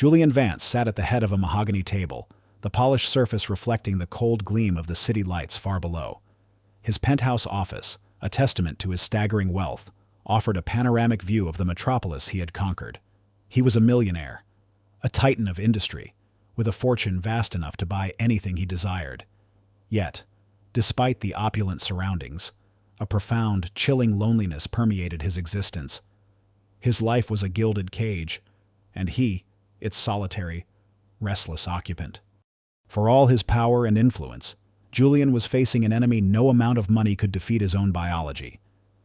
Julian Vance sat at the head of a mahogany table, the polished surface reflecting the cold gleam of the city lights far below. His penthouse office, a testament to his staggering wealth, offered a panoramic view of the metropolis he had conquered. He was a millionaire, a titan of industry, with a fortune vast enough to buy anything he desired. Yet, despite the opulent surroundings, a profound, chilling loneliness permeated his existence. His life was a gilded cage, and he, its solitary, restless occupant. For all his power and influence, Julian was facing an enemy no amount of money could defeat: his own biology.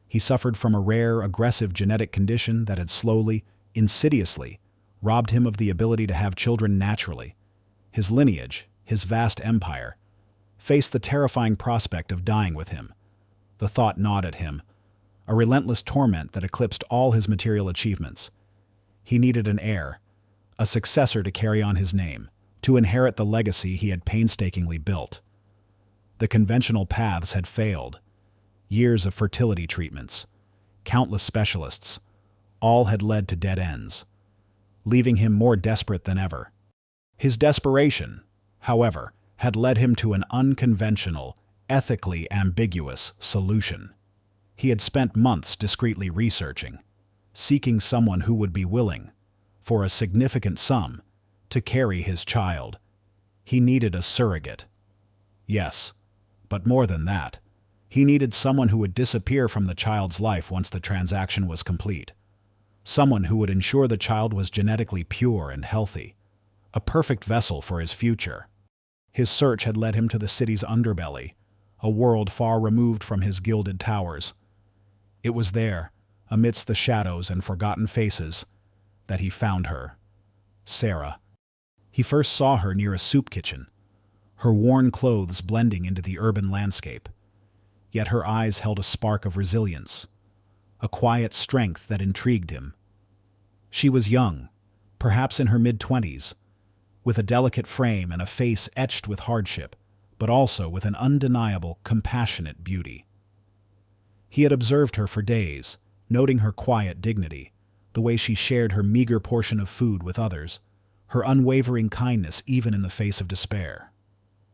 He suffered from a rare, aggressive genetic condition that had slowly, insidiously, robbed him of the ability to have children naturally. His lineage, his vast empire, faced the terrifying prospect of dying with him. The thought gnawed at him, a relentless torment that eclipsed all his material achievements. He needed an heir, a successor to carry on his name, to inherit the legacy he had painstakingly built. The conventional paths had failed. Years of fertility treatments, countless specialists, all had led to dead ends, leaving him more desperate than ever. His desperation, however, had led him to an unconventional, ethically ambiguous solution. He had spent months discreetly researching, seeking someone who would be willing, for a significant sum, to carry his child. He needed a surrogate. Yes, but more than that, he needed someone who would disappear from the child's life once the transaction was complete. Someone who would ensure the child was genetically pure and healthy, a perfect vessel for his future. His search had led him to the city's underbelly, a world far removed from his gilded towers. It was there, amidst the shadows and forgotten faces, that he found her, Sarah. He first saw her near a soup kitchen, her worn clothes blending into the urban landscape. Yet her eyes held a spark of resilience, a quiet strength that intrigued him. She was young, perhaps in her mid-20s, with a delicate frame and a face etched with hardship, but also with an undeniable, compassionate beauty. He had observed her for days, noting her quiet dignity, the way she shared her meager portion of food with others, her unwavering kindness even in the face of despair.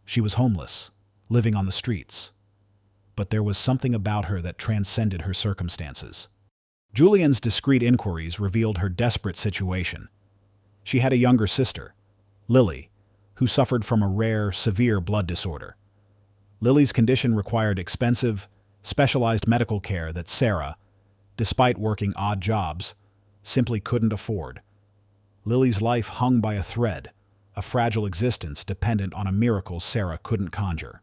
She was homeless, living on the streets. But there was something about her that transcended her circumstances. Julian's discreet inquiries revealed her desperate situation. She had a younger sister, Lily, who suffered from a rare, severe blood disorder. Lily's condition required expensive, specialized medical care that Sarah, despite working odd jobs, simply couldn't afford. Lily's life hung by a thread, a fragile existence dependent on a miracle Sarah couldn't conjure.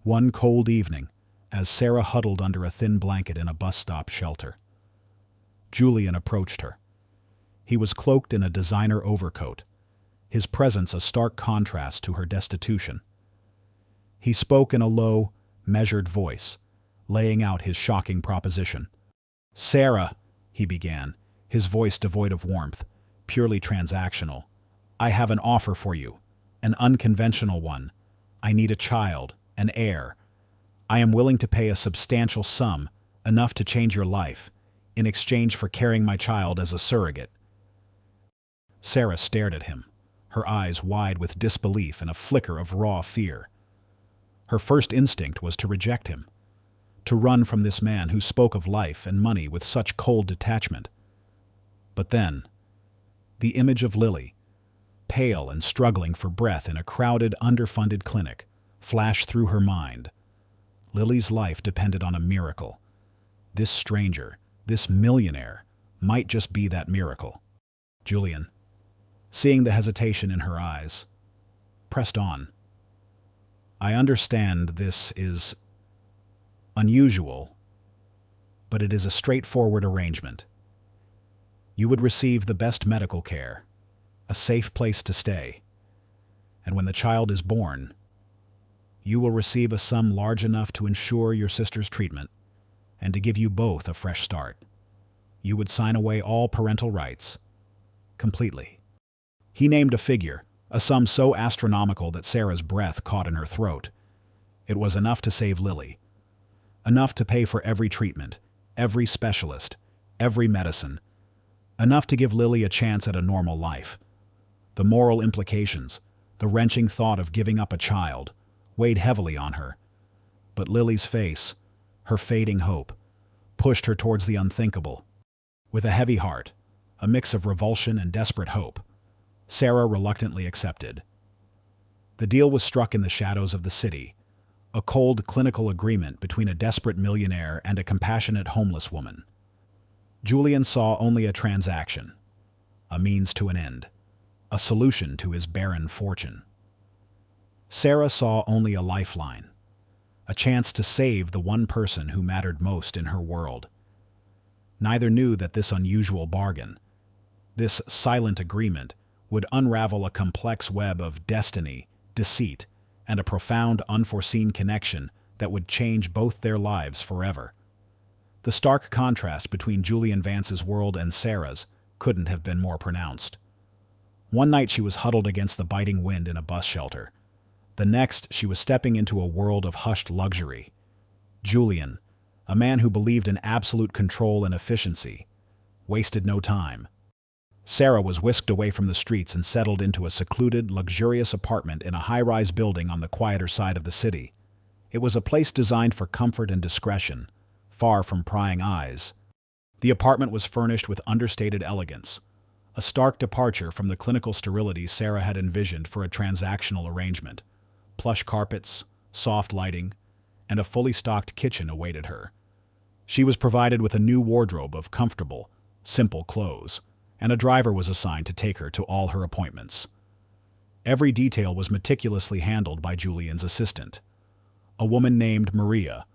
One cold evening, as Sarah huddled under a thin blanket in a bus stop shelter, Julian approached her. He was cloaked in a designer overcoat, his presence a stark contrast to her destitution. He spoke in a low, measured voice, laying out his shocking proposition. "Sarah," he began, his voice devoid of warmth, purely transactional, "I have an offer for you, an unconventional one. I need a child, an heir. I am willing to pay a substantial sum, enough to change your life, in exchange for carrying my child as a surrogate." Sarah stared at him, her eyes wide with disbelief and a flicker of raw fear. Her first instinct was to reject him, to run from this man who spoke of life and money with such cold detachment. But then, the image of Lily, pale and struggling for breath in a crowded, underfunded clinic, flashed through her mind. Lily's life depended on a miracle. This stranger, this millionaire, might just be that miracle. Julian, seeing the hesitation in her eyes, pressed on. "I understand this is unusual, but it is a straightforward arrangement. You would receive the best medical care, a safe place to stay, and when the child is born, you will receive a sum large enough to ensure your sister's treatment and to give you both a fresh start. You would sign away all parental rights, completely." He named a figure, a sum so astronomical that Sarah's breath caught in her throat. It was enough to save Lily, enough to pay for every treatment, every specialist, every medicine, enough to give Lily a chance at a normal life. The moral implications, the wrenching thought of giving up a child, weighed heavily on her. But Lily's face, her fading hope, pushed her towards the unthinkable. With a heavy heart, a mix of revulsion and desperate hope, Sarah reluctantly accepted. The deal was struck in the shadows of the city, a cold, clinical agreement between a desperate millionaire and a compassionate homeless woman. Julian saw only a transaction, a means to an end, a solution to his barren fortune. Sarah saw only a lifeline, a chance to save the one person who mattered most in her world. Neither knew that this unusual bargain, this silent agreement, would unravel a complex web of destiny, deceit, and a profound, unforeseen connection that would change both their lives forever. The stark contrast between Julian Vance's world and Sarah's couldn't have been more pronounced. One night she was huddled against the biting wind in a bus shelter. The next, she was stepping into a world of hushed luxury. Julian, a man who believed in absolute control and efficiency, wasted no time. Sarah was whisked away from the streets and settled into a secluded, luxurious apartment in a high-rise building on the quieter side of the city. It was a place designed for comfort and discretion, far from prying eyes. The apartment was furnished with understated elegance, a stark departure from the clinical sterility Sarah had envisioned for a transactional arrangement. Plush carpets, soft lighting, and a fully stocked kitchen awaited her. She was provided with a new wardrobe of comfortable, simple clothes, and a driver was assigned to take her to all her appointments. Every detail was meticulously handled by Julian's assistant, a woman named Maria.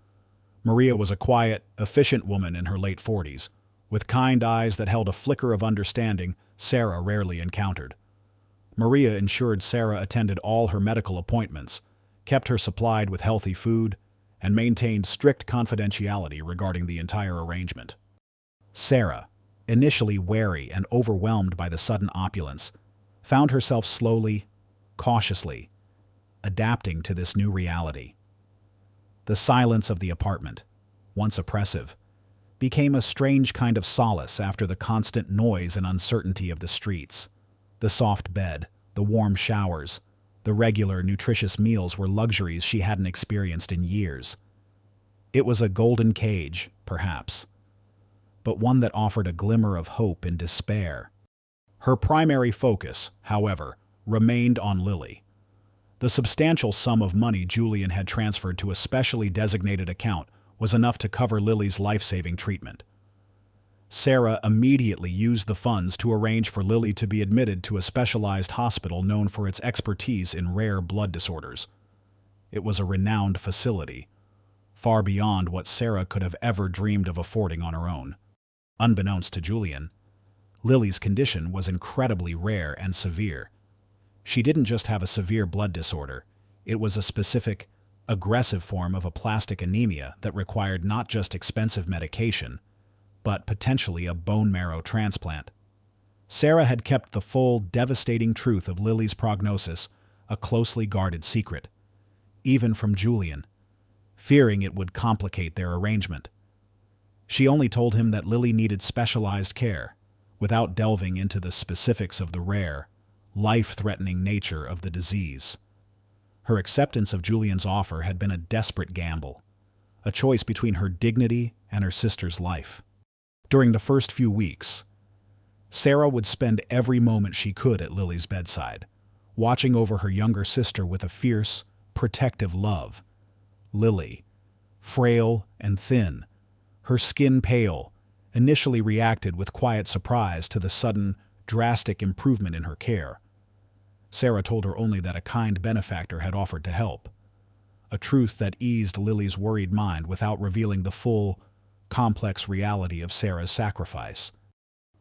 Maria was a quiet, efficient woman in her late 40s, with kind eyes that held a flicker of understanding Sarah rarely encountered. Maria ensured Sarah attended all her medical appointments, kept her supplied with healthy food, and maintained strict confidentiality regarding the entire arrangement. Sarah, initially wary and overwhelmed by the sudden opulence, found herself slowly, cautiously, adapting to this new reality. The silence of the apartment, once oppressive, became a strange kind of solace after the constant noise and uncertainty of the streets. The soft bed, the warm showers, the regular, nutritious meals were luxuries she hadn't experienced in years. It was a golden cage, perhaps, but one that offered a glimmer of hope in despair. Her primary focus, however, remained on Lily. The substantial sum of money Julian had transferred to a specially designated account was enough to cover Lily's life-saving treatment. Sarah immediately used the funds to arrange for Lily to be admitted to a specialized hospital known for its expertise in rare blood disorders. It was a renowned facility, far beyond what Sarah could have ever dreamed of affording on her own. Unbeknownst to Julian, Lily's condition was incredibly rare and severe. She didn't just have a severe blood disorder, it was a specific, aggressive form of aplastic anemia that required not just expensive medication, but potentially a bone marrow transplant. Sarah had kept the full, devastating truth of Lily's prognosis a closely guarded secret, even from Julian, fearing it would complicate their arrangement. She only told him that Lily needed specialized care, without delving into the specifics of the rare, life-threatening nature of the disease. Her acceptance of Julian's offer had been a desperate gamble, a choice between her dignity and her sister's life. During the first few weeks, Sarah would spend every moment she could at Lily's bedside, watching over her younger sister with a fierce, protective love. Lily, frail and thin, her skin pale, initially reacted with quiet surprise to the sudden, drastic improvement in her care. Sarah told her only that a kind benefactor had offered to help, a truth that eased Lily's worried mind without revealing the full, complex reality of Sarah's sacrifice.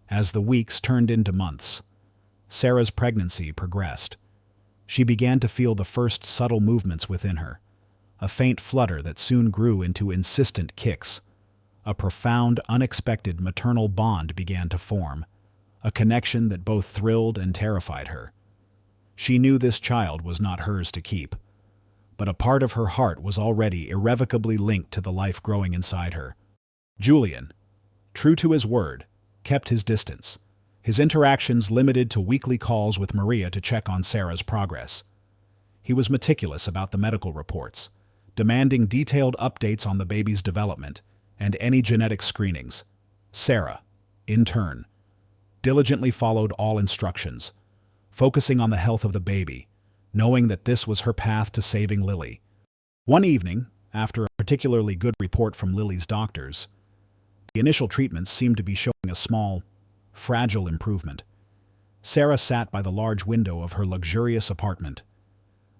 As the weeks turned into months, Sarah's pregnancy progressed. She began to feel the first subtle movements within her, a faint flutter that soon grew into insistent kicks. A profound, unexpected maternal bond began to form, a connection that both thrilled and terrified her. She knew this child was not hers to keep, but a part of her heart was already irrevocably linked to the life growing inside her. Julian, true to his word, kept his distance, his interactions limited to weekly calls with Maria to check on Sarah's progress. He was meticulous about the medical reports, demanding detailed updates on the baby's development and any genetic screenings. Sarah, in turn, diligently followed all instructions, focusing on the health of the baby, knowing that this was her path to saving Lily. One evening, after a particularly good report from Lily's doctors, the initial treatments seemed to be showing a small, fragile improvement. Sarah sat by the large window of her luxurious apartment.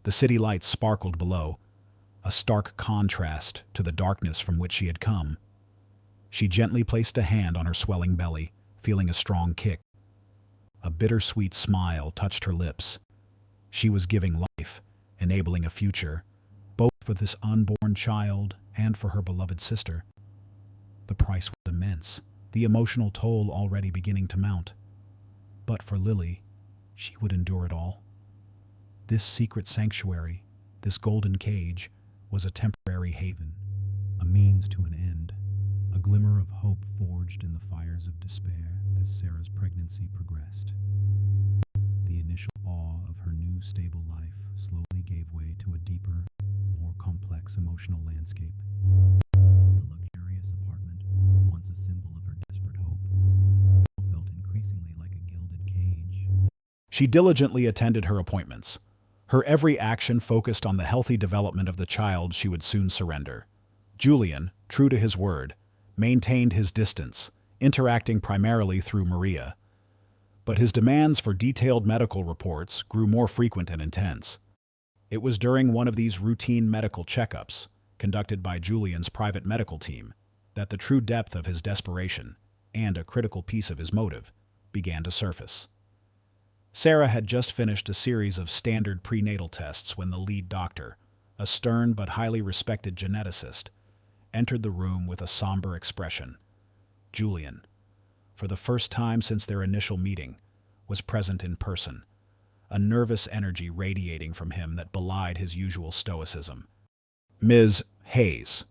The city lights sparkled below, a stark contrast to the darkness from which she had come. She gently placed a hand on her swelling belly, feeling a strong kick. A bittersweet smile touched her lips. She was giving life, enabling a future, both for this unborn child and for her beloved sister. The price was immense, the emotional toll already beginning to mount. But for Lily, she would endure it all. This secret sanctuary, this golden cage, was a temporary haven, a means to an end, a glimmer of hope forged in the fires of despair as Sarah's pregnancy progressed. The initial awe of her new stable life slowly gave way to a deeper, more complex emotional landscape. The luxurious apartment, once a symbol of her desperate hope, now felt increasingly like a gilded cage. She diligently attended her appointments. Her every action focused on the healthy development of the child she would soon surrender. Julian, true to his word, maintained his distance, interacting primarily through Maria. But his demands for detailed medical reports grew more frequent and intense. It was during one of these routine medical checkups, conducted by Julian's private medical team, that the true depth of his desperation, and a critical piece of his motive, began to surface. Sarah had just finished a series of standard prenatal tests when the lead doctor, a stern but highly respected geneticist, entered the room with a somber expression. Julian, for the first time since their initial meeting, was present in person, a nervous energy radiating from him that belied his usual stoicism. "Ms. Hayes,"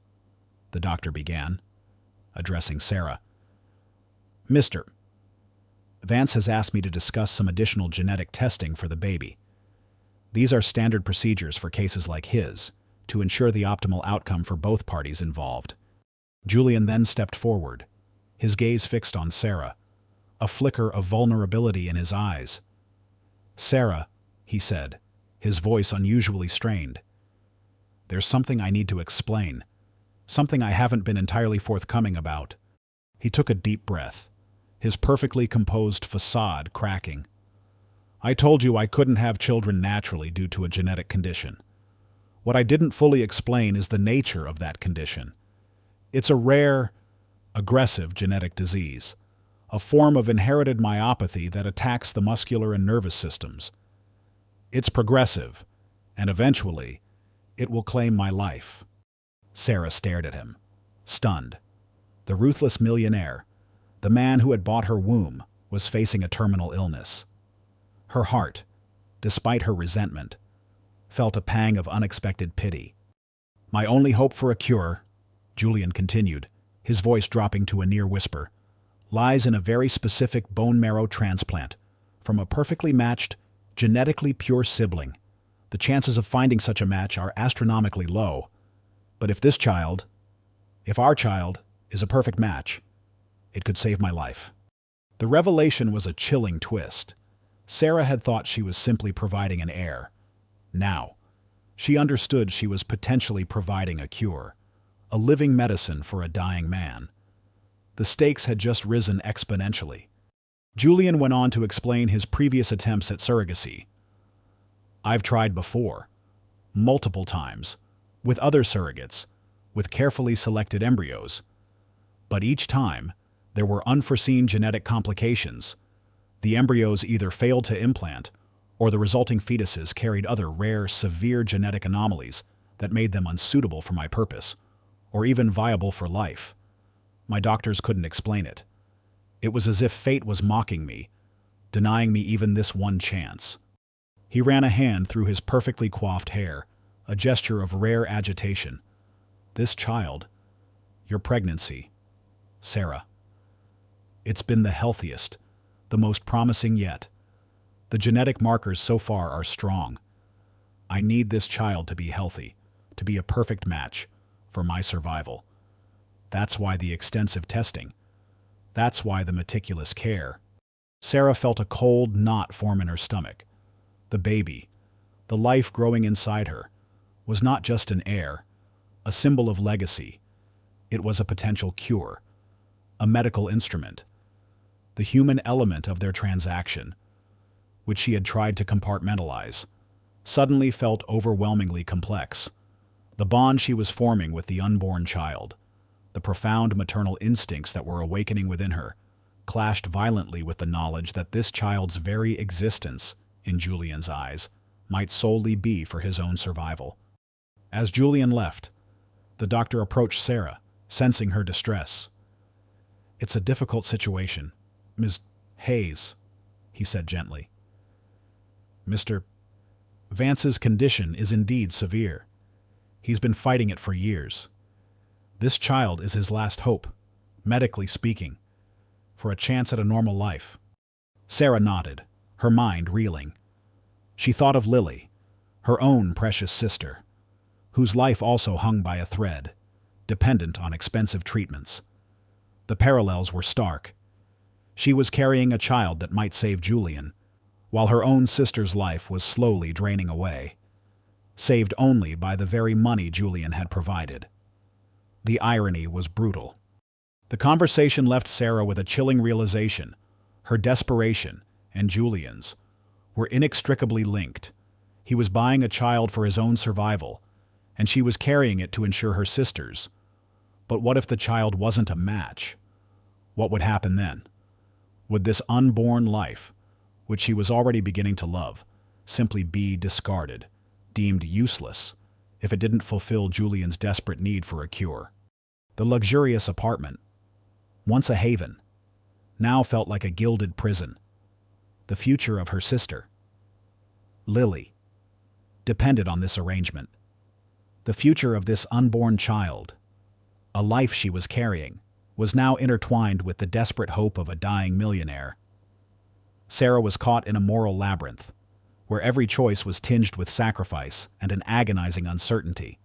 the doctor began, addressing Sarah. "Mr. Vance has asked me to discuss some additional genetic testing for the baby. These are standard procedures for cases like his, to ensure the optimal outcome for both parties involved." Julian then stepped forward, his gaze fixed on Sarah, a flicker of vulnerability in his eyes. "Sarah," he said, his voice unusually strained, "there's something I need to explain, something I haven't been entirely forthcoming about." He took a deep breath, his perfectly composed facade cracking. "I told you I couldn't have children naturally due to a genetic condition. What I didn't fully explain is the nature of that condition. It's a rare, aggressive genetic disease, a form of inherited myopathy that attacks the muscular and nervous systems. It's progressive, and eventually, it will claim my life." Sarah stared at him, stunned. The ruthless millionaire, the man who had bought her womb, was facing a terminal illness. Her heart, despite her resentment, felt a pang of unexpected pity. "My only hope for a cure," Julian continued, his voice dropping to a near whisper, "lies in a very specific bone marrow transplant from a perfectly matched, genetically pure sibling. The chances of finding such a match are astronomically low. But if our child, is a perfect match, it could save my life." The revelation was a chilling twist. Sarah had thought she was simply providing an heir. Now, she understood she was potentially providing a cure, a living medicine for a dying man. The stakes had just risen exponentially. Julian went on to explain his previous attempts at surrogacy. "I've tried before, multiple times, with other surrogates, with carefully selected embryos. But each time, there were unforeseen genetic complications. The embryos either failed to implant, or the resulting fetuses carried other rare, severe genetic anomalies that made them unsuitable for my purpose, or even viable for life. My doctors couldn't explain it. It was as if fate was mocking me, denying me even this one chance." He ran a hand through his perfectly coiffed hair, a gesture of rare agitation. "This child, your pregnancy, Sarah, it's been the healthiest, the most promising yet. The genetic markers so far are strong. I need this child to be healthy, to be a perfect match for my survival. That's why the extensive testing. That's why the meticulous care. Sarah felt a cold knot form in her stomach. The baby, the life growing inside her, was not just an heir, a symbol of legacy. It was a potential cure, a medical instrument. The human element of their transaction, which she had tried to compartmentalize, suddenly felt overwhelmingly complex. The bond she was forming with the unborn child, the profound maternal instincts that were awakening within her, clashed violently with the knowledge that this child's very existence, in Julian's eyes, might solely be for his own survival. As Julian left, the doctor approached Sarah, sensing her distress. "It's a difficult situation, Ms. Hayes," he said gently. "Mr. Vance's condition is indeed severe. He's been fighting it for years. This child is his last hope, medically speaking, for a chance at a normal life." Sarah nodded, her mind reeling. She thought of Lily, her own precious sister, whose life also hung by a thread, dependent on expensive treatments. The parallels were stark. She was carrying a child that might save Julian, while her own sister's life was slowly draining away, saved only by the very money Julian had provided. The irony was brutal. The conversation left Sarah with a chilling realization. Her desperation and Julian's were inextricably linked. He was buying a child for his own survival, and she was carrying it to ensure her sister's. But what if the child wasn't a match? What would happen then? Would this unborn life, which she was already beginning to love, simply be discarded, deemed useless, if it didn't fulfill Julian's desperate need for a cure? The luxurious apartment, once a haven, now felt like a gilded prison. The future of her sister, Lily, depended on this arrangement. The future of this unborn child, a life she was carrying, was now intertwined with the desperate hope of a dying millionaire. Sarah was caught in a moral labyrinth, where every choice was tinged with sacrifice and an agonizing uncertainty.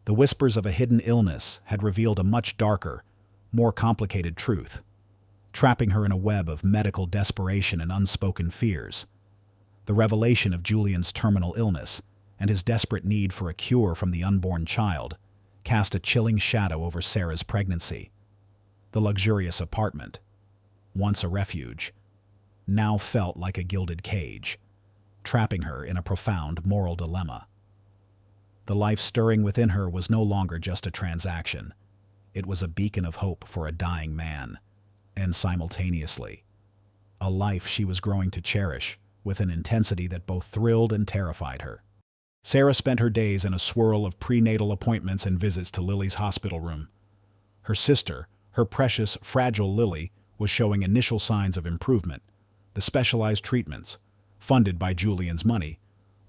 The whispers of a hidden illness had revealed a much darker, more complicated truth, trapping her in a web of medical desperation and unspoken fears. The revelation of Julian's terminal illness and his desperate need for a cure from the unborn child cast a chilling shadow over Sarah's pregnancy. The luxurious apartment, once a refuge, now felt like a gilded cage, trapping her in a profound moral dilemma. The life stirring within her was no longer just a transaction. It was a beacon of hope for a dying man, and simultaneously, a life she was growing to cherish with an intensity that both thrilled and terrified her. Sarah spent her days in a swirl of prenatal appointments and visits to Lily's hospital room. Her sister, her precious, fragile Lily, was showing initial signs of improvement. The specialized treatments, funded by Julian's money,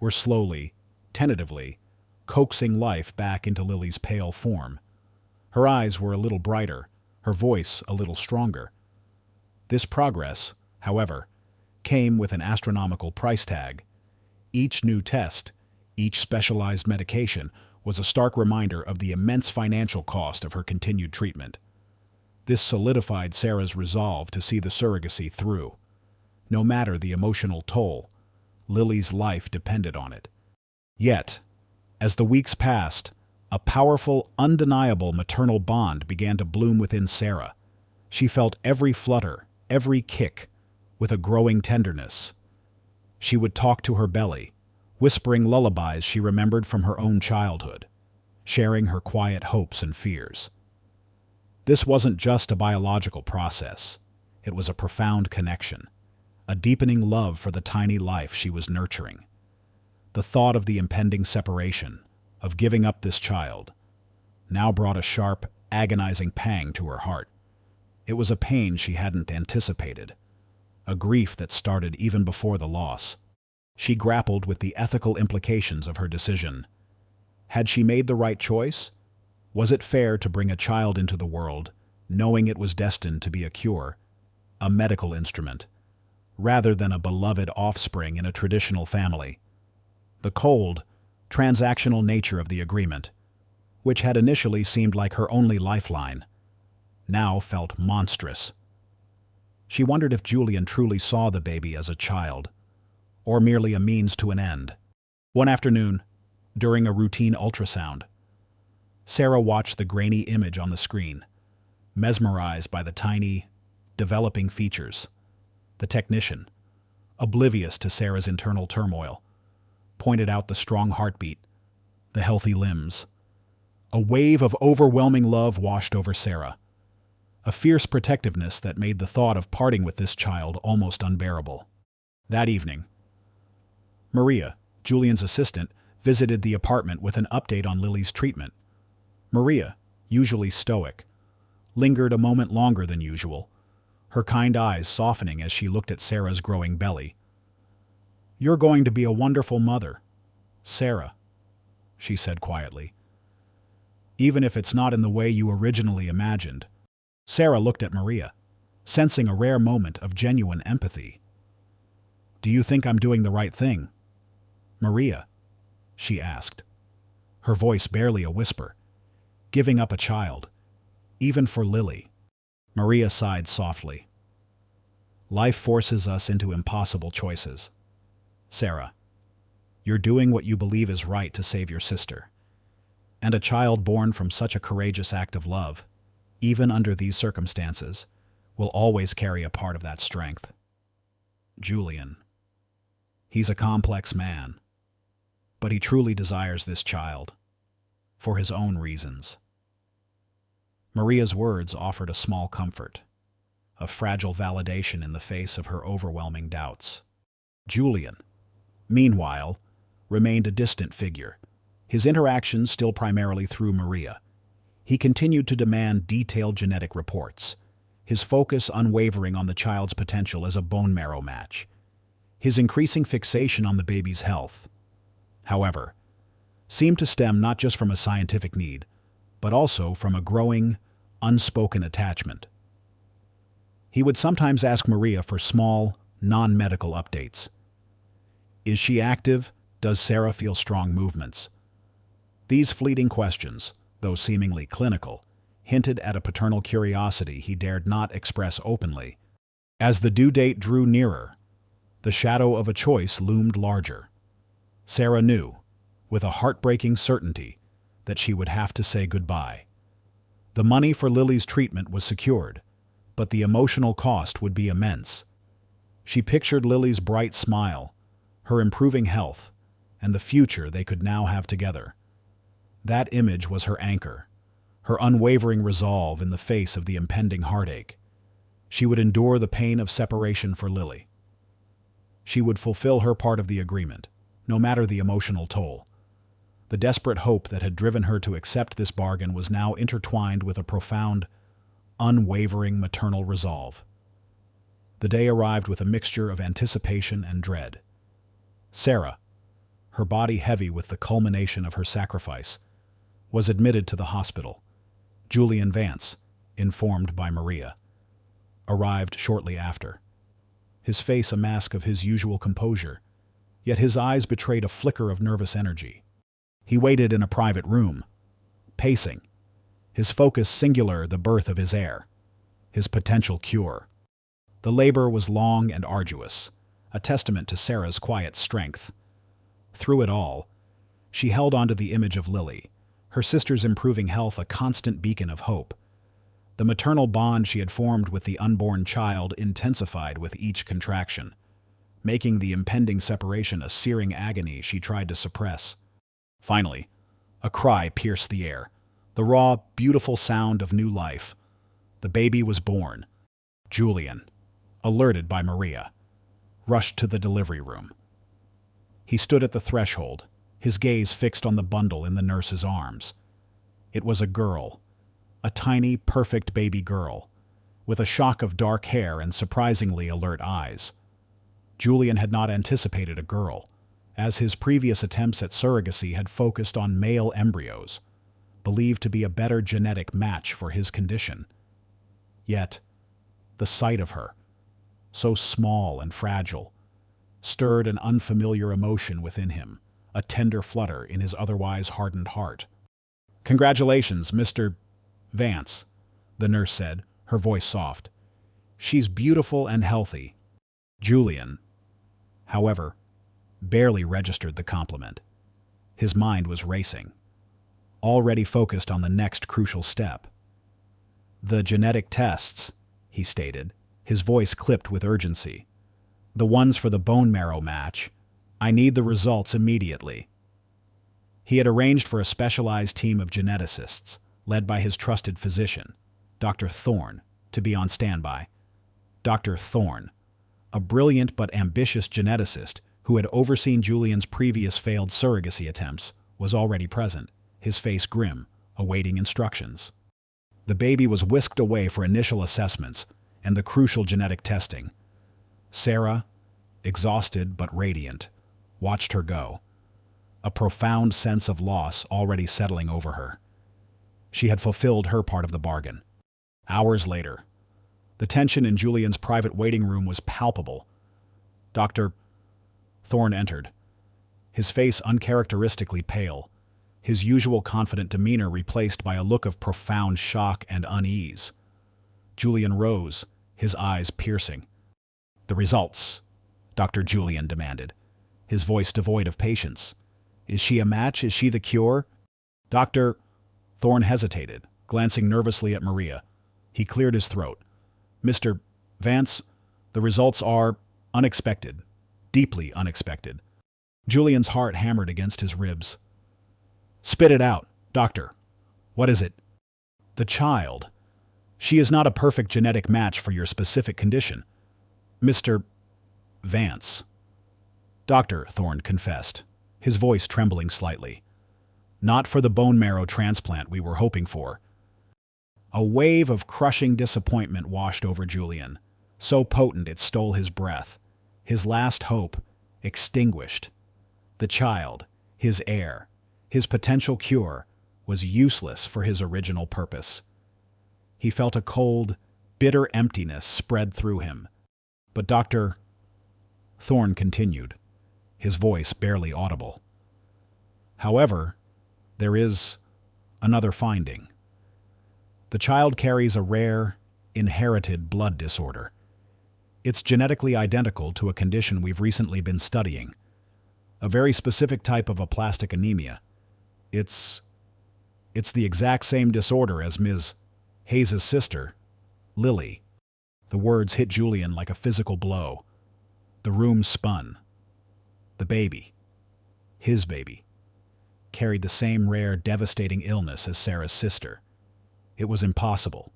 were slowly, tentatively, coaxing life back into Lily's pale form. Her eyes were a little brighter, her voice a little stronger. This progress, however, came with an astronomical price tag. Each new test, each specialized medication, was a stark reminder of the immense financial cost of her continued treatment. This solidified Sarah's resolve to see the surrogacy through. No matter the emotional toll, Lily's life depended on it. Yet, as the weeks passed, a powerful, undeniable maternal bond began to bloom within Sarah. She felt every flutter, every kick, with a growing tenderness. She would talk to her belly, whispering lullabies she remembered from her own childhood, sharing her quiet hopes and fears. This wasn't just a biological process. It was a profound connection, a deepening love for the tiny life she was nurturing. The thought of the impending separation, of giving up this child, now brought a sharp, agonizing pang to her heart. It was a pain she hadn't anticipated, a grief that started even before the loss. She grappled with the ethical implications of her decision. Had she made the right choice? Was it fair to bring a child into the world, knowing it was destined to be a cure, a medical instrument, rather than a beloved offspring in a traditional family. The cold, transactional nature of the agreement, which had initially seemed like her only lifeline, now felt monstrous. She wondered if Julian truly saw the baby as a child, or merely a means to an end. One afternoon, during a routine ultrasound, Sarah watched the grainy image on the screen, mesmerized by the tiny, developing features. The technician, oblivious to Sarah's internal turmoil, pointed out the strong heartbeat, the healthy limbs. A wave of overwhelming love washed over Sarah, a fierce protectiveness that made the thought of parting with this child almost unbearable. That evening, Maria, Julian's assistant, visited the apartment with an update on Lily's treatment. Maria, usually stoic, lingered a moment longer than usual, her kind eyes softening as she looked at Sarah's growing belly. "You're going to be a wonderful mother, Sarah," she said quietly. "Even if it's not in the way you originally imagined." Sarah looked at Maria, sensing a rare moment of genuine empathy. "Do you think I'm doing the right thing, Maria?" she asked, her voice barely a whisper. "Giving up a child, even for Lily." Maria sighed softly. "Life forces us into impossible choices. Sarah, you're doing what you believe is right to save your sister. And a child born from such a courageous act of love, even under these circumstances, will always carry a part of that strength. Julian. He's a complex man, but he truly desires this child, for his own reasons." Maria's words offered a small comfort, a fragile validation in the face of her overwhelming doubts. Julian, meanwhile, remained a distant figure, his interactions still primarily through Maria. He continued to demand detailed genetic reports, his focus unwavering on the child's potential as a bone marrow match, his increasing fixation on the baby's health, however, seemed to stem not just from a scientific need, but also from a growing, unspoken attachment. He would sometimes ask Maria for small, non-medical updates. Is she active? Does Sarah feel strong movements? These fleeting questions, though seemingly clinical, hinted at a paternal curiosity he dared not express openly. As the due date drew nearer, the shadow of a choice loomed larger. Sarah knew, with a heartbreaking certainty, that she would have to say goodbye. The money for Lily's treatment was secured, but the emotional cost would be immense. She pictured Lily's bright smile, her improving health, and the future they could now have together. That image was her anchor, her unwavering resolve in the face of the impending heartache. She would endure the pain of separation for Lily. She would fulfill her part of the agreement, no matter the emotional toll. The desperate hope that had driven her to accept this bargain was now intertwined with a profound, unwavering maternal resolve. The day arrived with a mixture of anticipation and dread. Sarah, her body heavy with the culmination of her sacrifice, was admitted to the hospital. Julian Vance, informed by Maria, arrived shortly after. His face a mask of his usual composure, yet his eyes betrayed a flicker of nervous energy. He waited in a private room, pacing, his focus singular the birth of his heir, his potential cure. The labor was long and arduous, a testament to Sarah's quiet strength. Through it all, she held onto the image of Lily, her sister's improving health a constant beacon of hope. The maternal bond she had formed with the unborn child intensified with each contraction, making the impending separation a searing agony she tried to suppress. Finally, a cry pierced the air, the raw, beautiful sound of new life. The baby was born. Julian, alerted by Maria, rushed to the delivery room. He stood at the threshold, his gaze fixed on the bundle in the nurse's arms. It was a girl, a tiny, perfect baby girl, with a shock of dark hair and surprisingly alert eyes. Julian had not anticipated a girl, as his previous attempts at surrogacy had focused on male embryos, believed to be a better genetic match for his condition. Yet, the sight of her, so small and fragile, stirred an unfamiliar emotion within him, a tender flutter in his otherwise hardened heart. "Congratulations, Mr. Vance," the nurse said, her voice soft. "She's beautiful and healthy." Julian, however, barely registered the compliment. His mind was racing, already focused on the next crucial step. "The genetic tests," he stated, his voice clipped with urgency. "The ones for the bone marrow match. I need the results immediately." He had arranged for a specialized team of geneticists, led by his trusted physician, Dr. Thorne, to be on standby. Dr. Thorne, a brilliant but ambitious geneticist who had overseen Julian's previous failed surrogacy attempts, was already present, his face grim, awaiting instructions. The baby was whisked away for initial assessments and the crucial genetic testing. Sarah, exhausted but radiant, watched her go, a profound sense of loss already settling over her. She had fulfilled her part of the bargain. Hours later, the tension in Julian's private waiting room was palpable. Dr. Thorne entered, his face uncharacteristically pale, his usual confident demeanor replaced by a look of profound shock and unease. Julian rose, his eyes piercing. "The results," Dr. Julian demanded, his voice devoid of patience. "Is she a match? Is she the cure?" Dr. Thorne hesitated, glancing nervously at Maria. He cleared his throat. "Mr. Vance, the results are unexpected, deeply unexpected." Julian's heart hammered against his ribs. "Spit it out, doctor. What is it?" "The child. She is not a perfect genetic match for your specific condition, Mr. Vance," Dr. Thorne confessed, his voice trembling slightly. "Not for the bone marrow transplant we were hoping for." A wave of crushing disappointment washed over Julian, so potent it stole his breath. His last hope extinguished. The child, his heir, his potential cure, was useless for his original purpose. He felt a cold, bitter emptiness spread through him. But Dr. Thorne continued, his voice barely audible. "However, there is another finding. The child carries a rare, inherited blood disorder. It's genetically identical to a condition we've recently been studying, a very specific type of aplastic anemia. It's the exact same disorder as Ms. Hayes' sister, Lily." The words hit Julian like a physical blow. The room spun. The baby, his baby, carried the same rare, devastating illness as Sarah's sister. It was impossible.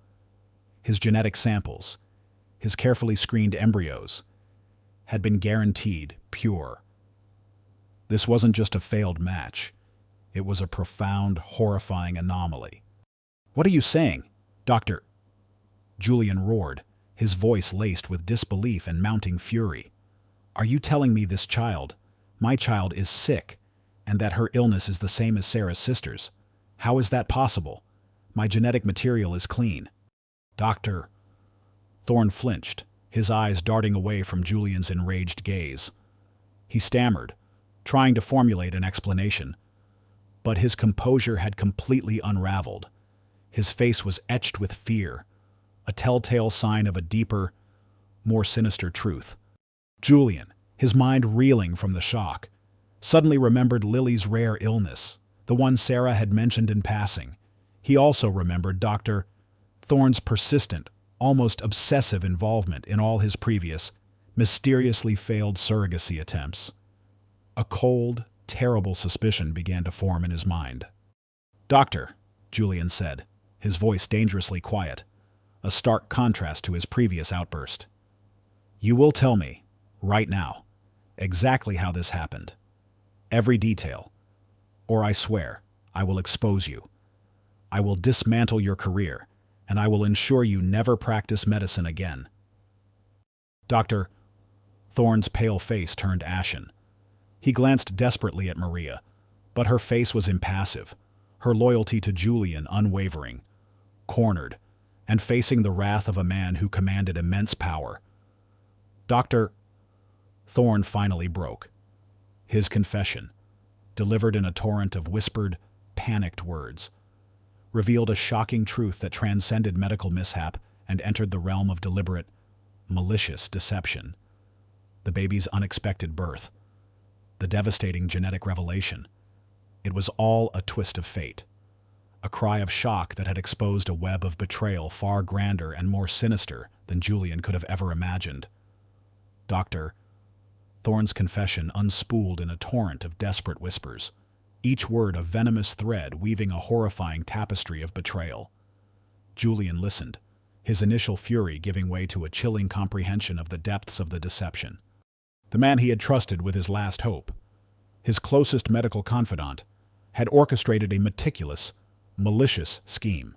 His genetic samples, his carefully screened embryos, had been guaranteed pure. This wasn't just a failed match. It was a profound, horrifying anomaly. "What are you saying, Doctor?" Julian roared, his voice laced with disbelief and mounting fury. "Are you telling me this child, my child, is sick, and that her illness is the same as Sarah's sister's? How is that possible? My genetic material is clean." "Doctor..." Thorne flinched, his eyes darting away from Julian's enraged gaze. He stammered, trying to formulate an explanation, but his composure had completely unraveled. His face was etched with fear, a telltale sign of a deeper, more sinister truth. Julian, his mind reeling from the shock, suddenly remembered Lily's rare illness, the one Sarah had mentioned in passing. He also remembered Dr. Thorne's persistent, almost obsessive involvement in all his previous, mysteriously failed surrogacy attempts. A cold, terrible suspicion began to form in his mind. "Doctor," Julian said, his voice dangerously quiet, a stark contrast to his previous outburst. "You will tell me, right now, exactly how this happened. Every detail. Or I swear, I will expose you. I will dismantle your career, and I will ensure you never practice medicine again." Dr. Thorne's pale face turned ashen. He glanced desperately at Maria, but her face was impassive, her loyalty to Julian unwavering. Cornered, and facing the wrath of a man who commanded immense power. Dr. Thorne finally broke. His confession, delivered in a torrent of whispered, panicked words, revealed a shocking truth that transcended medical mishap and entered the realm of deliberate, malicious deception. The baby's unexpected birth, the devastating genetic revelation. It was all a twist of fate, a cry of shock that had exposed a web of betrayal far grander and more sinister than Julian could have ever imagined. Dr. Thorne's confession unspooled in a torrent of desperate whispers, each word a venomous thread weaving a horrifying tapestry of betrayal. Julian listened, his initial fury giving way to a chilling comprehension of the depths of the deception. The man he had trusted with his last hope, his closest medical confidant, had orchestrated a meticulous, malicious scheme,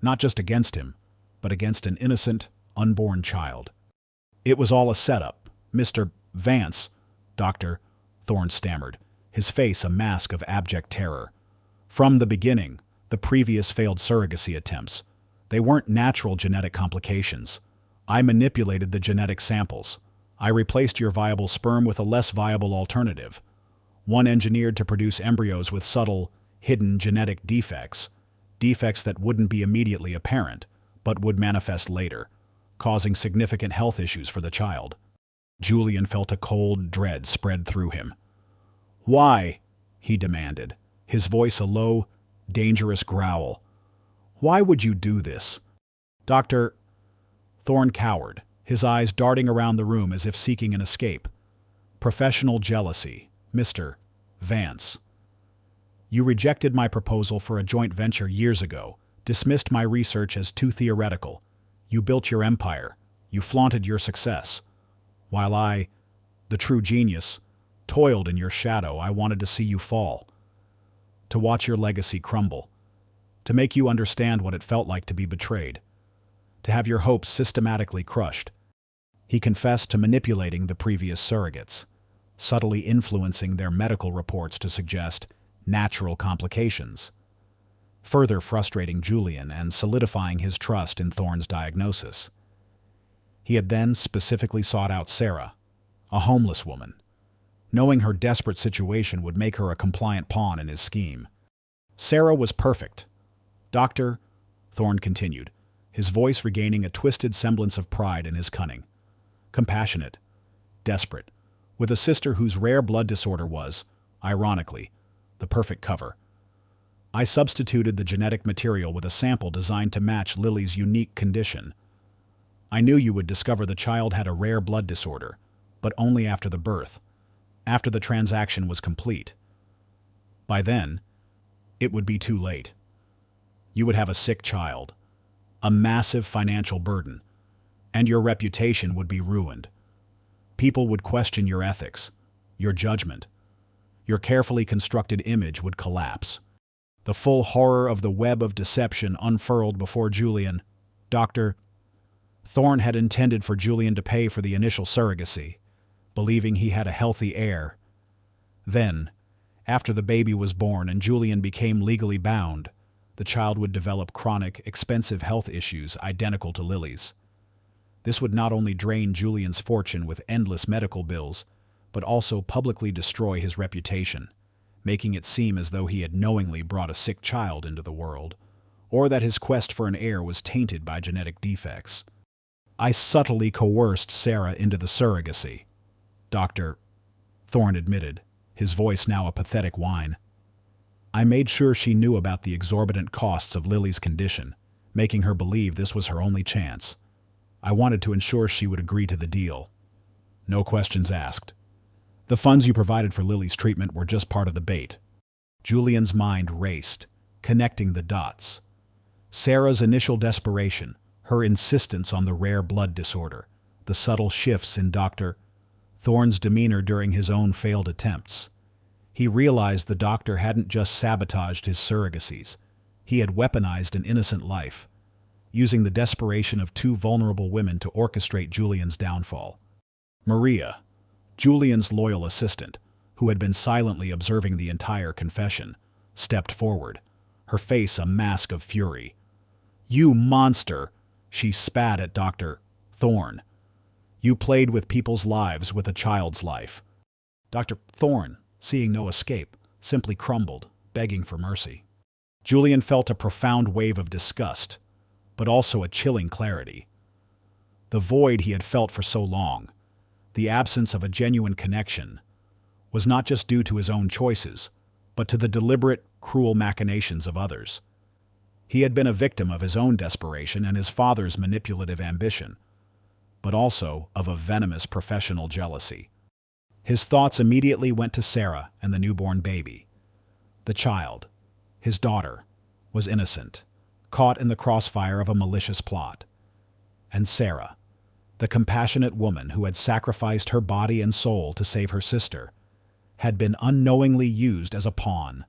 not just against him, but against an innocent, unborn child. It was all a setup, Mr. Vance, Dr. Thorne stammered, his face a mask of abject terror. From the beginning, the previous failed surrogacy attempts, they weren't natural genetic complications. I manipulated the genetic samples. I replaced your viable sperm with a less viable alternative, one engineered to produce embryos with subtle, hidden genetic defects that wouldn't be immediately apparent, but would manifest later, causing significant health issues for the child. Julian felt a cold dread spread through him. "Why?" he demanded, his voice a low, dangerous growl. "Why would you do this?" Dr. Thorne cowered, his eyes darting around the room as if seeking an escape. "Professional jealousy, Mr. Vance. You rejected my proposal for a joint venture years ago, dismissed my research as too theoretical. You built your empire. You flaunted your success. While I, the true genius, toiled in your shadow, I wanted to see you fall, to watch your legacy crumble, to make you understand what it felt like to be betrayed, to have your hopes systematically crushed." He confessed to manipulating the previous surrogates, subtly influencing their medical reports to suggest natural complications, further frustrating Julian and solidifying his trust in Thorne's diagnosis. He had then specifically sought out Sarah, a homeless woman, knowing her desperate situation would make her a compliant pawn in his scheme. Sarah was perfect. Dr. Thorne continued, his voice regaining a twisted semblance of pride in his cunning. Compassionate, desperate, with a sister whose rare blood disorder was, ironically, the perfect cover. I substituted the genetic material with a sample designed to match Lily's unique condition. I knew you would discover the child had a rare blood disorder, but only after the birth, after the transaction was complete. By then, it would be too late. You would have a sick child, a massive financial burden, and your reputation would be ruined. People would question your ethics, your judgment. Your carefully constructed image would collapse. The full horror of the web of deception unfurled before Julian. Dr. Thorne had intended for Julian to pay for the initial surrogacy, believing he had a healthy heir. Then, after the baby was born and Julian became legally bound, the child would develop chronic, expensive health issues identical to Lily's. This would not only drain Julian's fortune with endless medical bills, but also publicly destroy his reputation, making it seem as though he had knowingly brought a sick child into the world, or that his quest for an heir was tainted by genetic defects. I subtly coerced Sarah into the surrogacy, Dr. Thorne admitted, his voice now a pathetic whine. I made sure she knew about the exorbitant costs of Lily's condition, making her believe this was her only chance. I wanted to ensure she would agree to the deal. No questions asked. The funds you provided for Lily's treatment were just part of the bait. Julian's mind raced, connecting the dots. Sarah's initial desperation, her insistence on the rare blood disorder, the subtle shifts in Dr. Thorne's demeanor during his own failed attempts. He realized the doctor hadn't just sabotaged his surrogacies. He had weaponized an innocent life, using the desperation of two vulnerable women to orchestrate Julian's downfall. Maria, Julian's loyal assistant, who had been silently observing the entire confession, stepped forward, her face a mask of fury. "You monster!" she spat at Dr. Thorne. You played with people's lives with a child's life. Dr. Thorne, seeing no escape, simply crumbled, begging for mercy. Julian felt a profound wave of disgust, but also a chilling clarity. The void he had felt for so long, the absence of a genuine connection, was not just due to his own choices, but to the deliberate, cruel machinations of others. He had been a victim of his own desperation and his father's manipulative ambition, but also of a venomous professional jealousy. His thoughts immediately went to Sarah and the newborn baby. The child, his daughter, was innocent, caught in the crossfire of a malicious plot. And Sarah, the compassionate woman who had sacrificed her body and soul to save her sister, had been unknowingly used as a pawn.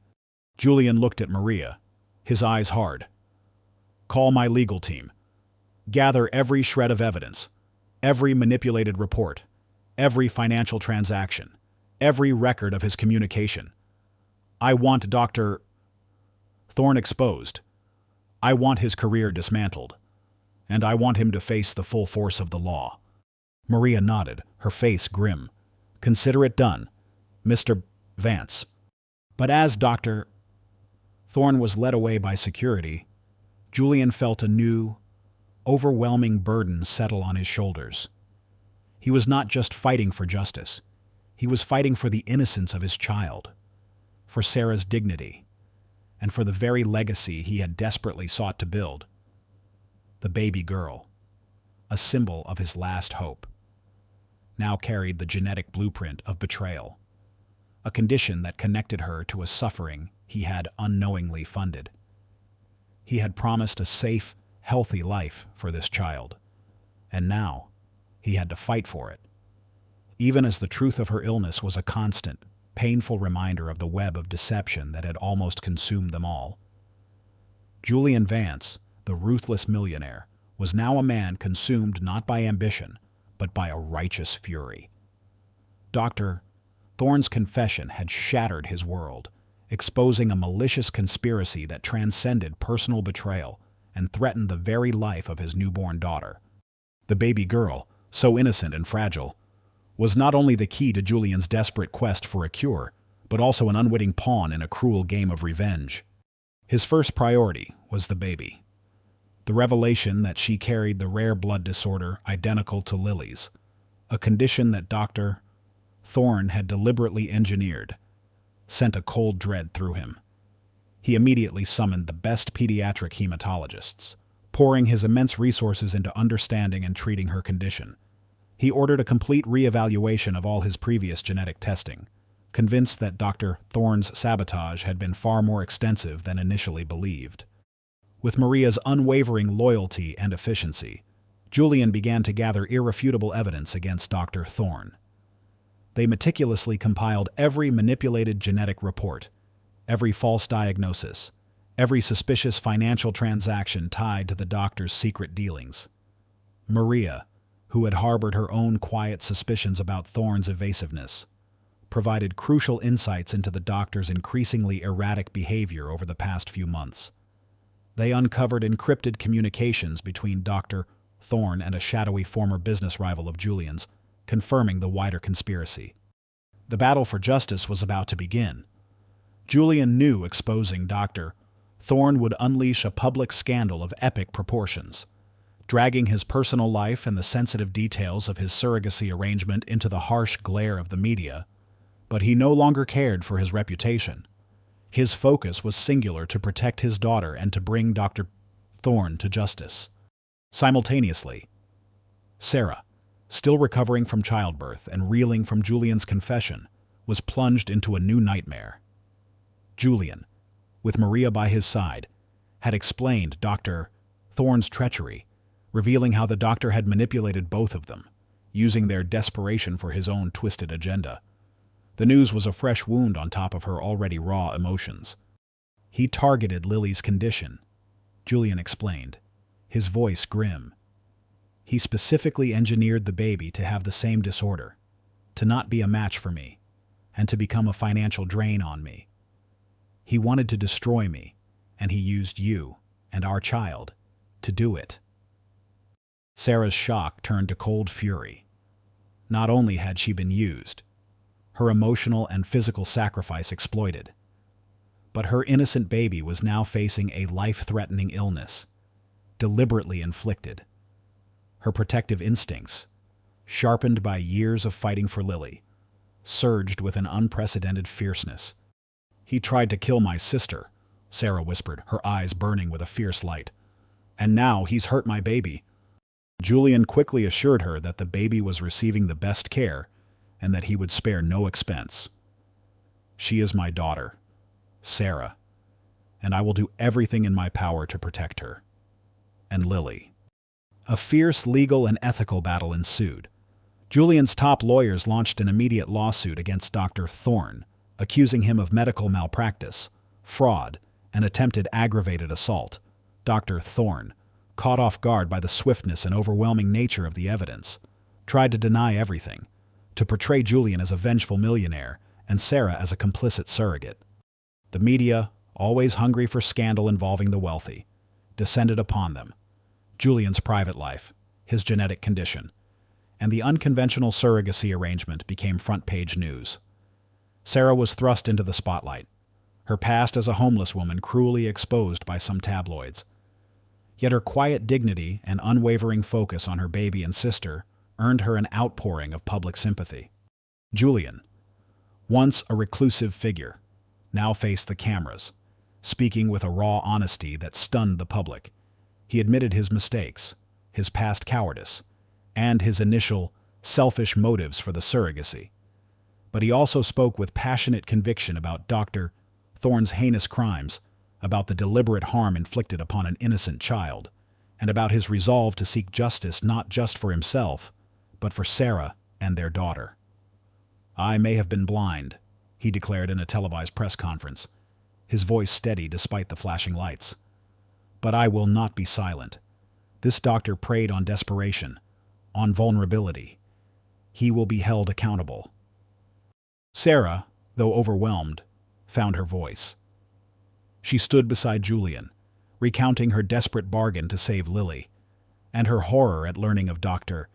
Julian looked at Maria, his eyes hard. "Call my legal team. Gather every shred of evidence, every manipulated report, every financial transaction, every record of his communication. I want Dr. Thorne exposed. I want his career dismantled. And I want him to face the full force of the law." Maria nodded, her face grim. "Consider it done, Mr. Vance." But as Dr. Thorne was led away by security, Julian felt a new, overwhelming burden settle on his shoulders. He was not just fighting for justice. He was fighting for the innocence of his child, for Sarah's dignity, and for the very legacy he had desperately sought to build. The baby girl, a symbol of his last hope, now carried the genetic blueprint of betrayal, a condition that connected her to a suffering he had unknowingly funded. He had promised a safe, healthy life for this child, and now he had to fight for it, even as the truth of her illness was a constant, painful reminder of the web of deception that had almost consumed them all. Julian Vance, the ruthless millionaire, was now a man consumed not by ambition, but by a righteous fury. Dr. Thorne's confession had shattered his world, exposing a malicious conspiracy that transcended personal betrayal and threatened the very life of his newborn daughter. The baby girl, so innocent and fragile, was not only the key to Julian's desperate quest for a cure, but also an unwitting pawn in a cruel game of revenge. His first priority was the baby. The revelation that she carried the rare blood disorder identical to Lily's, a condition that Dr. Thorne had deliberately engineered, sent a cold dread through him. He immediately summoned the best pediatric hematologists, pouring his immense resources into understanding and treating her condition. He ordered a complete reevaluation of all his previous genetic testing, convinced that Dr. Thorne's sabotage had been far more extensive than initially believed. With Maria's unwavering loyalty and efficiency, Julian began to gather irrefutable evidence against Dr. Thorne. They meticulously compiled every manipulated genetic report, every false diagnosis, every suspicious financial transaction tied to the doctor's secret dealings. Maria, who had harbored her own quiet suspicions about Thorne's evasiveness, provided crucial insights into the doctor's increasingly erratic behavior over the past few months. They uncovered encrypted communications between Dr. Thorne and a shadowy former business rival of Julian's, confirming the wider conspiracy. The battle for justice was about to begin. Julian knew exposing Dr. Thorne would unleash a public scandal of epic proportions, dragging his personal life and the sensitive details of his surrogacy arrangement into the harsh glare of the media. But he no longer cared for his reputation. His focus was singular: to protect his daughter and to bring Dr. Thorne to justice. Simultaneously, Sarah, still recovering from childbirth and reeling from Julian's confession, was plunged into a new nightmare. Julian, with Maria by his side, had explained Dr. Thorne's treachery, revealing how the doctor had manipulated both of them, using their desperation for his own twisted agenda. The news was a fresh wound on top of her already raw emotions. "He targeted Lily's condition," Julian explained, his voice grim. "He specifically engineered the baby to have the same disorder, to not be a match for me, and to become a financial drain on me. He wanted to destroy me, and he used you and our child to do it." Sarah's shock turned to cold fury. Not only had she been used, her emotional and physical sacrifice exploited, but her innocent baby was now facing a life-threatening illness, deliberately inflicted. Her protective instincts, sharpened by years of fighting for Lily, surged with an unprecedented fierceness. "He tried to kill my sister," Sarah whispered, her eyes burning with a fierce light. "And now he's hurt my baby." Julian quickly assured her that the baby was receiving the best care and that he would spare no expense. "She is my daughter, Sarah, and I will do everything in my power to protect her. And Lily." A fierce legal and ethical battle ensued. Julian's top lawyers launched an immediate lawsuit against Dr. Thorne, accusing him of medical malpractice, fraud, and attempted aggravated assault. Dr. Thorne, caught off guard by the swiftness and overwhelming nature of the evidence, tried to deny everything, to portray Julian as a vengeful millionaire and Sarah as a complicit surrogate. The media, always hungry for scandal involving the wealthy, descended upon them. Julian's private life, his genetic condition, and the unconventional surrogacy arrangement became front-page news. Sarah was thrust into the spotlight, her past as a homeless woman cruelly exposed by some tabloids. Yet her quiet dignity and unwavering focus on her baby and sister earned her an outpouring of public sympathy. Julian, once a reclusive figure, now faced the cameras, speaking with a raw honesty that stunned the public. He admitted his mistakes, his past cowardice, and his initial, selfish motives for the surrogacy. But he also spoke with passionate conviction about Dr. Thorne's heinous crimes, about the deliberate harm inflicted upon an innocent child, and about his resolve to seek justice not just for himself, but for Sarah and their daughter. "I may have been blind," he declared in a televised press conference, his voice steady despite the flashing lights. "But I will not be silent. This doctor preyed on desperation, on vulnerability. He will be held accountable." Sarah, though overwhelmed, found her voice. She stood beside Julian, recounting her desperate bargain to save Lily, and her horror at learning of Dr.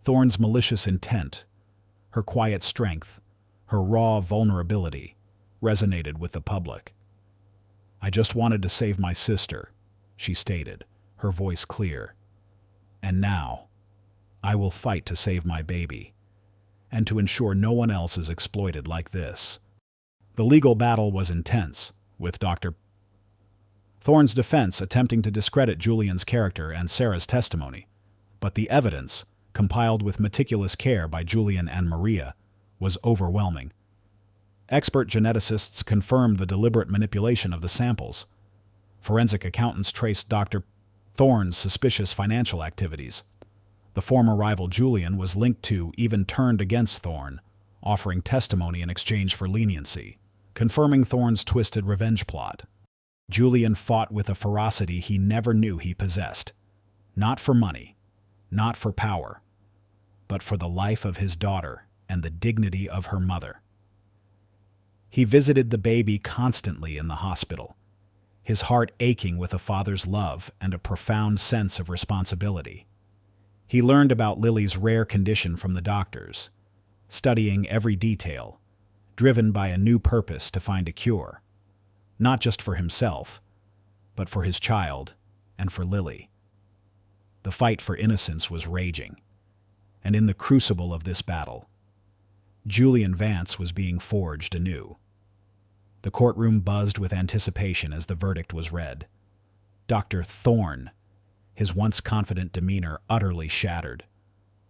Thorne's malicious intent. Her quiet strength, her raw vulnerability, resonated with the public. "I just wanted to save my sister," she stated, her voice clear. "And now, I will fight to save my baby, and to ensure no one else is exploited like this." The legal battle was intense, with Dr. Thorne's defense attempting to discredit Julian's character and Sarah's testimony, but the evidence, compiled with meticulous care by Julian and Maria, was overwhelming. Expert geneticists confirmed the deliberate manipulation of the samples. Forensic accountants traced Dr. Thorne's suspicious financial activities. The former rival Julian was linked to, even turned against Thorne, offering testimony in exchange for leniency, confirming Thorne's twisted revenge plot. Julian fought with a ferocity he never knew he possessed, not for money, not for power, but for the life of his daughter and the dignity of her mother. He visited the baby constantly in the hospital, his heart aching with a father's love and a profound sense of responsibility. He learned about Lily's rare condition from the doctors, studying every detail, driven by a new purpose to find a cure, not just for himself, but for his child and for Lily. The fight for innocence was raging, and in the crucible of this battle, Julian Vance was being forged anew. The courtroom buzzed with anticipation as the verdict was read. Dr. Thorne, his once confident demeanor utterly shattered,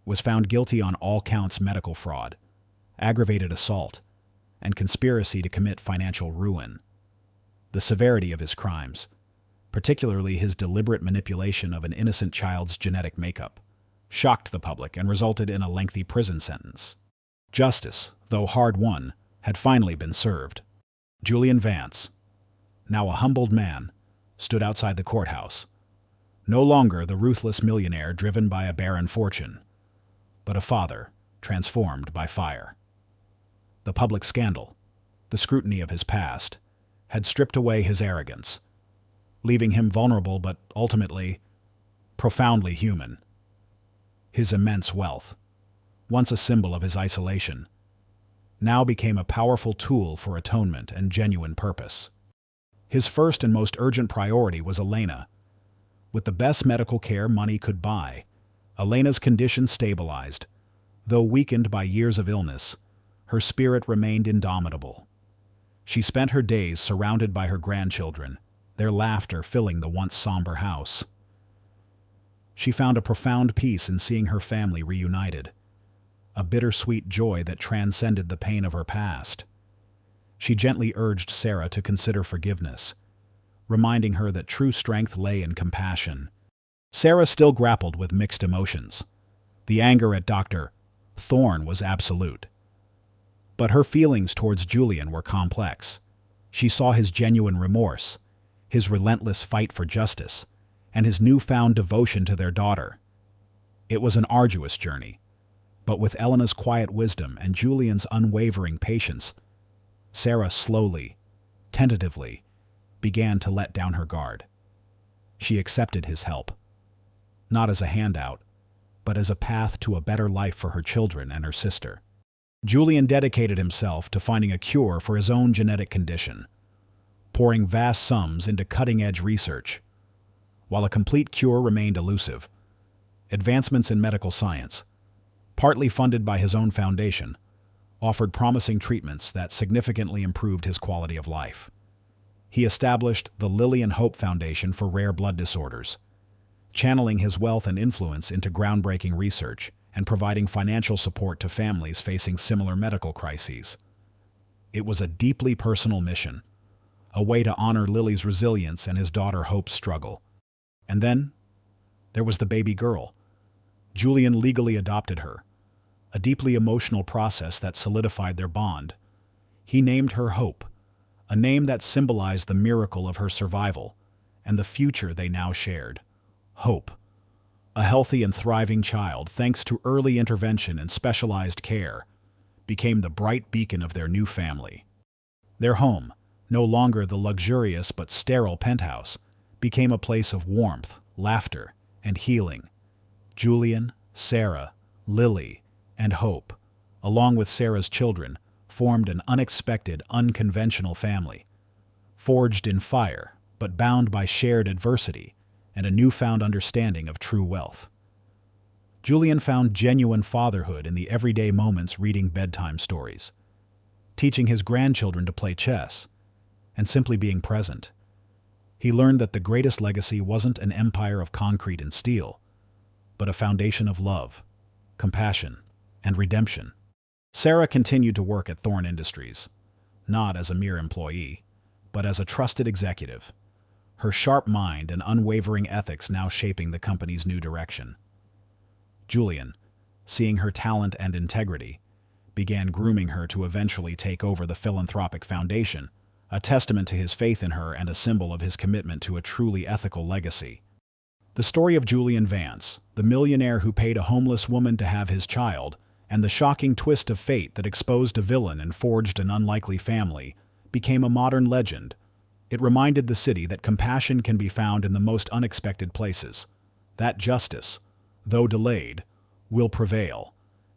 was found guilty on all counts: medical fraud, aggravated assault, and conspiracy to commit financial ruin. The severity of his crimes, particularly his deliberate manipulation of an innocent child's genetic makeup, shocked the public and resulted in a lengthy prison sentence. Justice, though hard-won, had finally been served. Julian Vance, now a humbled man, stood outside the courthouse, no longer the ruthless millionaire driven by a barren fortune, but a father transformed by fire. The public scandal, the scrutiny of his past, had stripped away his arrogance, leaving him vulnerable but ultimately profoundly human. His immense wealth, once a symbol of his isolation, now became a powerful tool for atonement and genuine purpose. His first and most urgent priority was Elena. With the best medical care money could buy, Elena's condition stabilized. Though weakened by years of illness, her spirit remained indomitable. She spent her days surrounded by her grandchildren, their laughter filling the once somber house. She found a profound peace in seeing her family reunited, a bittersweet joy that transcended the pain of her past. She gently urged Sarah to consider forgiveness, reminding her that true strength lay in compassion. Sarah still grappled with mixed emotions. The anger at Dr. Thorne was absolute. But her feelings towards Julian were complex. She saw his genuine remorse, his relentless fight for justice, and his newfound devotion to their daughter. It was an arduous journey, but with Elena's quiet wisdom and Julian's unwavering patience, Sarah slowly, tentatively, began to let down her guard. She accepted his help, not as a handout, but as a path to a better life for her children and her sister. Julian dedicated himself to finding a cure for his own genetic condition, pouring vast sums into cutting-edge research. While a complete cure remained elusive, advancements in medical science, partly funded by his own foundation, offered promising treatments that significantly improved his quality of life. He established the Lily and Hope Foundation for Rare Blood Disorders, channeling his wealth and influence into groundbreaking research and providing financial support to families facing similar medical crises. It was a deeply personal mission, a way to honor Lily's resilience and his daughter Hope's struggle. And then, there was the baby girl. Julian legally adopted her, a deeply emotional process that solidified their bond. He named her Hope, a name that symbolized the miracle of her survival and the future they now shared. Hope, a healthy and thriving child thanks to early intervention and specialized care, became the bright beacon of their new family. Their home, no longer the luxurious but sterile penthouse, became a place of warmth, laughter, and healing. Julian, Sarah, Lily, and Hope, along with Sarah's children, formed an unexpected, unconventional family, forged in fire, but bound by shared adversity and a newfound understanding of true wealth. Julian found genuine fatherhood in the everyday moments reading bedtime stories, teaching his grandchildren to play chess, and simply being present. He learned that the greatest legacy wasn't an empire of concrete and steel, but a foundation of love, compassion, and redemption. Sarah continued to work at Thorne Industries, not as a mere employee, but as a trusted executive, her sharp mind and unwavering ethics now shaping the company's new direction. Julian, seeing her talent and integrity, began grooming her to eventually take over the philanthropic foundation, a testament to his faith in her and a symbol of his commitment to a truly ethical legacy. The story of Julian Vance, the millionaire who paid a homeless woman to have his child, and the shocking twist of fate that exposed a villain and forged an unlikely family, became a modern legend. It reminded the city that compassion can be found in the most unexpected places, that justice, though delayed, will prevail,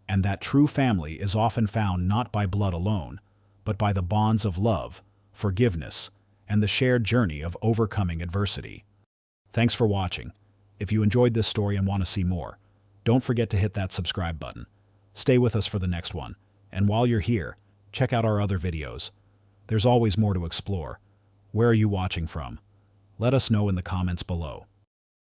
and that true family is often found not by blood alone, but by the bonds of love, forgiveness, and the shared journey of overcoming adversity. Thanks for watching. If you enjoyed this story and want to see more, don't forget to hit that subscribe button. Stay with us for the next one, and while you're here, check out our other videos. There's always more to explore. Where are you watching from? Let us know in the comments below.